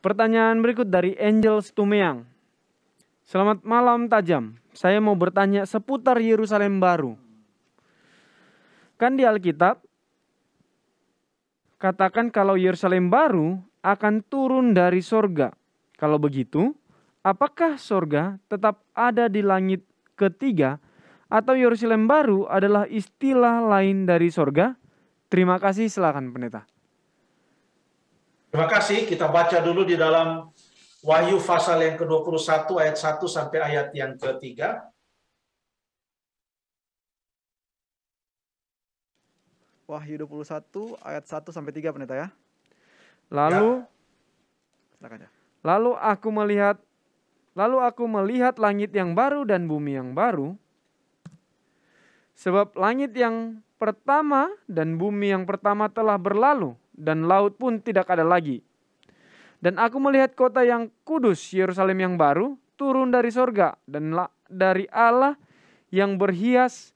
Pertanyaan berikut dari Angel Stumeang. Selamat malam tajam. Saya mau bertanya seputar Yerusalem baru. Kan di Alkitab katakan kalau Yerusalem baru akan turun dari sorga. Kalau begitu, apakah sorga tetap ada di langit ketiga atau Yerusalem baru adalah istilah lain dari sorga? Terima kasih, silakan pendeta. Terima kasih. Kita baca dulu di dalam Wahyu pasal yang ke-21 ayat 1 sampai ayat yang ke-3. Wahyu 21 ayat 1 sampai 3 pendeta ya. Lalu Silakan ya. Lalu aku melihat langit yang baru dan bumi yang baru. Sebab langit yang pertama dan bumi yang pertama telah berlalu dan laut pun tidak ada lagi. Dan aku melihat kota yang kudus, Yerusalem yang baru, turun dari sorga dan dari Allah yang berhias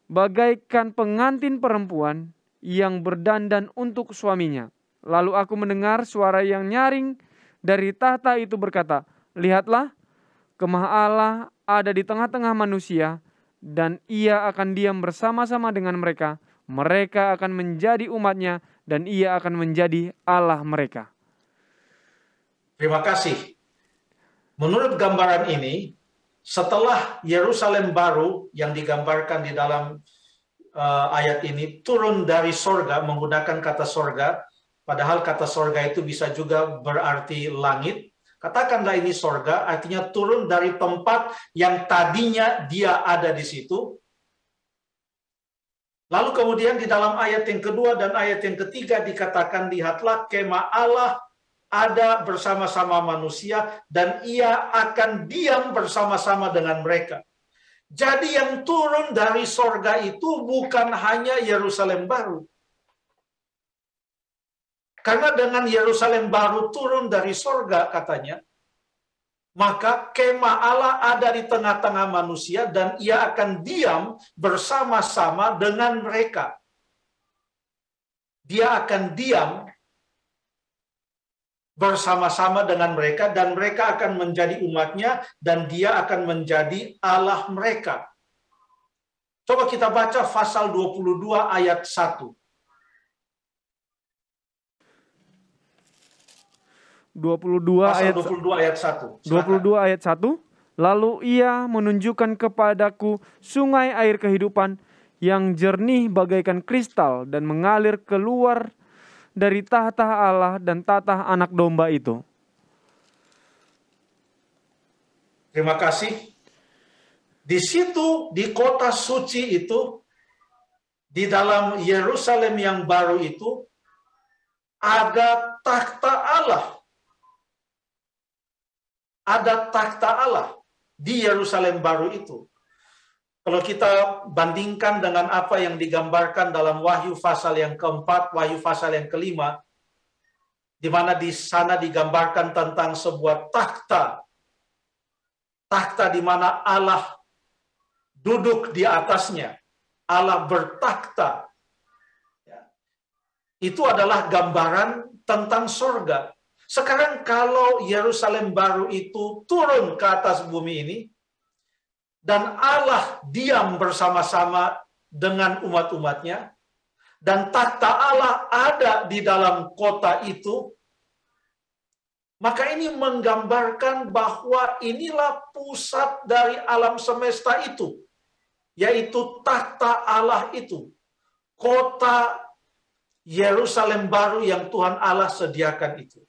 bagaikan pengantin perempuan yang berdandan untuk suaminya. Lalu aku mendengar suara yang nyaring dari tahta itu berkata, "Lihatlah, kemah Allah ada di tengah-tengah manusia, dan ia akan diam bersama-sama dengan mereka. Mereka akan menjadi umatnya, dan ia akan menjadi Allah mereka." Terima kasih. Menurut gambaran ini, setelah Yerusalem baru yang digambarkan di dalam ayat ini turun dari sorga, menggunakan kata sorga, padahal kata sorga itu bisa juga berarti langit. Katakanlah ini sorga, artinya turun dari tempat yang tadinya dia ada di situ. Lalu kemudian di dalam ayat yang kedua dan ayat yang ketiga dikatakan, lihatlah kemah Allah ada bersama-sama manusia dan ia akan diam bersama-sama dengan mereka. Jadi yang turun dari sorga itu bukan hanya Yerusalem baru. Karena dengan Yerusalem baru turun dari sorga katanya, maka kemah Allah ada di tengah-tengah manusia dan ia akan diam bersama-sama dengan mereka. Dia akan diam bersama-sama dengan mereka dan mereka akan menjadi umatnya dan dia akan menjadi Allah mereka. Coba kita baca pasal 22 ayat 1. 22 Pasal ayat 22 ayat 1. 22 ayat 1. Lalu ia menunjukkan kepadaku sungai air kehidupan yang jernih bagaikan kristal dan mengalir keluar dari tahta Allah dan tahta anak domba itu. Terima kasih. Di situ, di kota suci itu, di dalam Yerusalem yang baru itu, ada takhta Allah. Ada takhta Allah di Yerusalem baru itu. Kalau kita bandingkan dengan apa yang digambarkan dalam Wahyu pasal yang keempat, Wahyu pasal yang kelima, di mana di sana digambarkan tentang sebuah takhta. Takhta di mana Allah duduk di atasnya. Allah bertakhta. Itu adalah gambaran tentang surga. Sekarang kalau Yerusalem baru itu turun ke atas bumi ini, dan Allah diam bersama-sama dengan umat-umatnya, dan takhta Allah ada di dalam kota itu, maka ini menggambarkan bahwa inilah pusat dari alam semesta itu, yaitu takhta Allah itu, kota Yerusalem baru yang Tuhan Allah sediakan itu.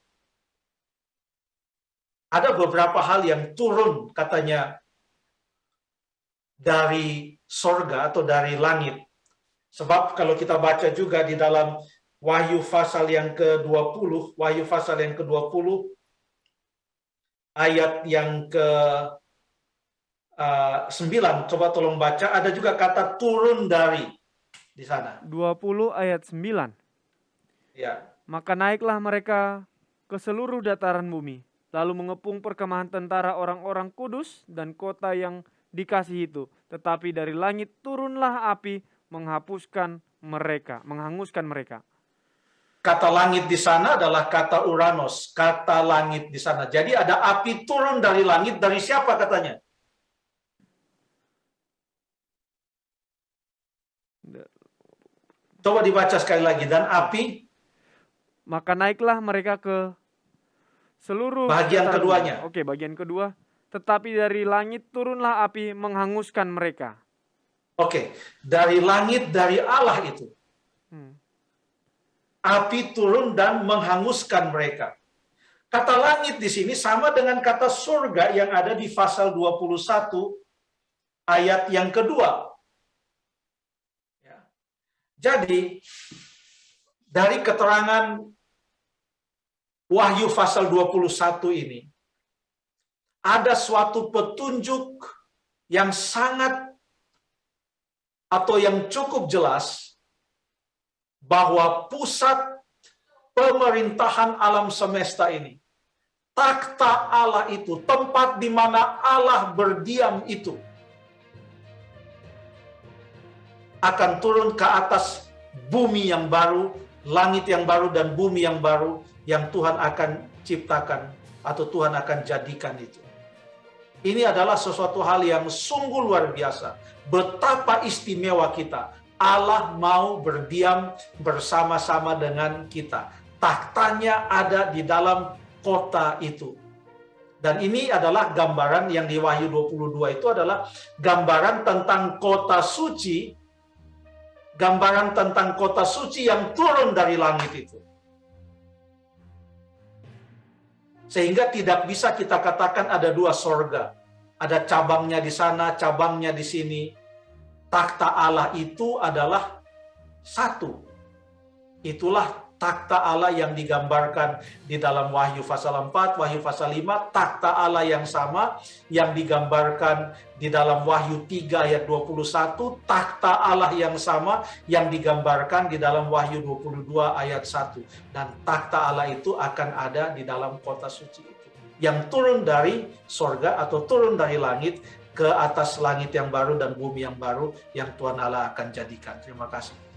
Ada beberapa hal yang turun katanya dari sorga atau dari langit. Sebab kalau kita baca juga di dalam Wahyu pasal yang ke-20, Wahyu pasal yang ke-20, ayat yang ke-9, coba tolong baca, ada juga kata turun dari di sana. 20 ayat 9. Ya. Maka naiklah mereka ke seluruh dataran bumi, lalu mengepung perkemahan tentara orang-orang kudus dan kota yang dikasih itu. Tetapi dari langit turunlah api menghanguskan mereka. Kata langit di sana adalah kata Uranos, kata langit di sana. Jadi ada api turun dari langit, dari siapa katanya? Coba dibaca sekali lagi. Dan api, Maka naiklah mereka ke seluruh bagian dataran keduanya. bumi. Oke, bagian kedua. Tetapi dari langit turunlah api menghanguskan mereka. Oke, dari langit, dari Allah itu. Api turun dan menghanguskan mereka. Kata langit di sini sama dengan kata surga yang ada di pasal 21 ayat yang kedua. Ya. Jadi, dari keterangan Wahyu pasal 21 ini, ada suatu petunjuk yang sangat atau yang cukup jelas bahwa pusat pemerintahan alam semesta ini, takhta Allah itu, tempat di mana Allah berdiam itu, akan turun ke atas bumi yang baru, langit yang baru, dan bumi yang baru yang Tuhan akan ciptakan atau Tuhan akan jadikan itu. Ini adalah sesuatu hal yang sungguh luar biasa. Betapa istimewa kita. Allah mau berdiam bersama-sama dengan kita. Tahtanya ada di dalam kota itu. Dan ini adalah gambaran yang di Wahyu 22 itu adalah gambaran tentang kota suci. Gambaran tentang kota suci yang turun dari langit itu. Sehingga tidak bisa kita katakan ada dua sorga. Ada cabangnya di sana, cabangnya di sini. Takhta Allah itu adalah satu. Itulah takhta Allah yang digambarkan di dalam Wahyu pasal 4, Wahyu pasal 5. Takhta Allah yang sama yang digambarkan di dalam Wahyu 3 ayat 21. Takhta Allah yang sama yang digambarkan di dalam Wahyu 22 ayat 1. Dan takhta Allah itu akan ada di dalam kota suci itu. Yang turun dari sorga atau turun dari langit ke atas langit yang baru dan bumi yang baru yang Tuhan Allah akan jadikan. Terima kasih.